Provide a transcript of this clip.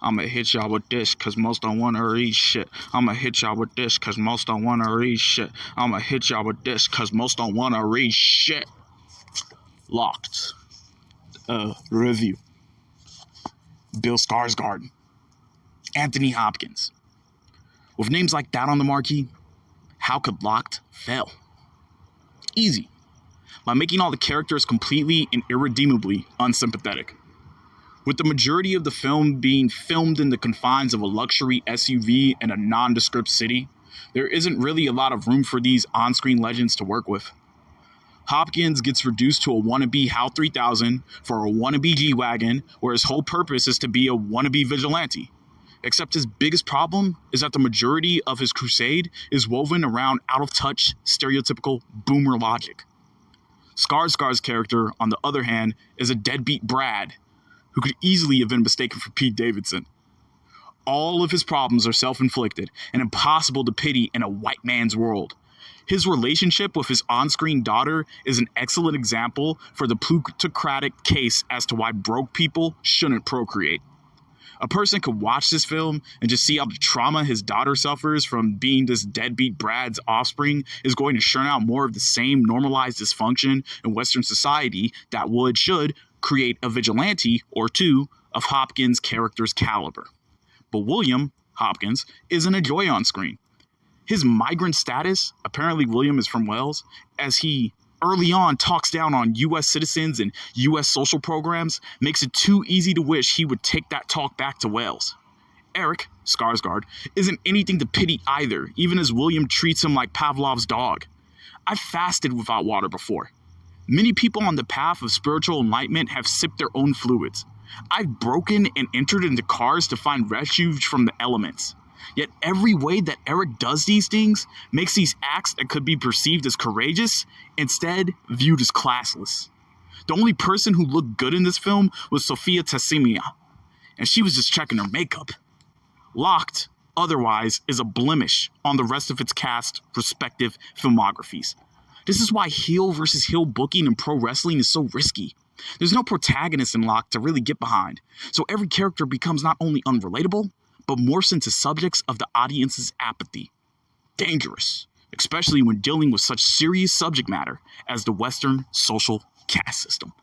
I'ma hit y'all with this, cause most don't wanna read shit. I'ma hit y'all with this, cause most don't wanna read shit. I'ma hit y'all with this, cause most don't wanna read shit. Locked. reVView. Bill Skarsgård. Anthony Hopkins. With names like that on the marquee, how could Locked fail? Easy. By making all the characters completely and irredeemably unsympathetic. With the majority of the film being filmed in the confines of a luxury SUV in a nondescript city, there isn't really a lot of room for these on-screen legends to work with. Hopkins gets reduced to a wannabe HAL 3000 for a wannabe G-Wagon, where his whole purpose is to be a wannabe vigilante. Except his biggest problem is that the majority of his crusade is woven around out-of-touch, stereotypical boomer logic. Skarsgård's character, on the other hand, is a deadbeat Brad, who could easily have been mistaken for Pete Davidson. All of his problems are self-inflicted and impossible to pity in a white man's world. His relationship with his on-screen daughter is an excellent example for the plutocratic case as to why broke people shouldn't procreate. A person could watch this film and just see how the trauma his daughter suffers from being this deadbeat Brad's offspring is going to churn out more of the same normalized dysfunction in Western society that should create a vigilante or two of Hopkins' character's caliber. But William Hopkins isn't a joy on screen. His migrant status, apparently William is from Wales, as he early on talks down on U.S. citizens and U.S. social programs, makes it too easy to wish he would take that talk back to Wales. Eric, Skarsgård, isn't anything to pity either, even as William treats him like Pavlov's dog. I've fasted without water before. Many people on the path of spiritual enlightenment have sipped their own fluids. I've broken and entered into cars to find refuge from the elements. Yet every way that Eric does these things makes these acts that could be perceived as courageous instead viewed as classless. The only person who looked good in this film was Sofia Tassimia, and she was just checking her makeup. Locked, otherwise, is a blemish on the rest of its cast's respective filmographies. This is why heel versus heel booking in pro wrestling is so risky. There's no protagonist in Locked to really get behind, so every character becomes not only unrelatable, but morphs into subjects of the audience's apathy. Dangerous, especially when dealing with such serious subject matter as the Western social caste system.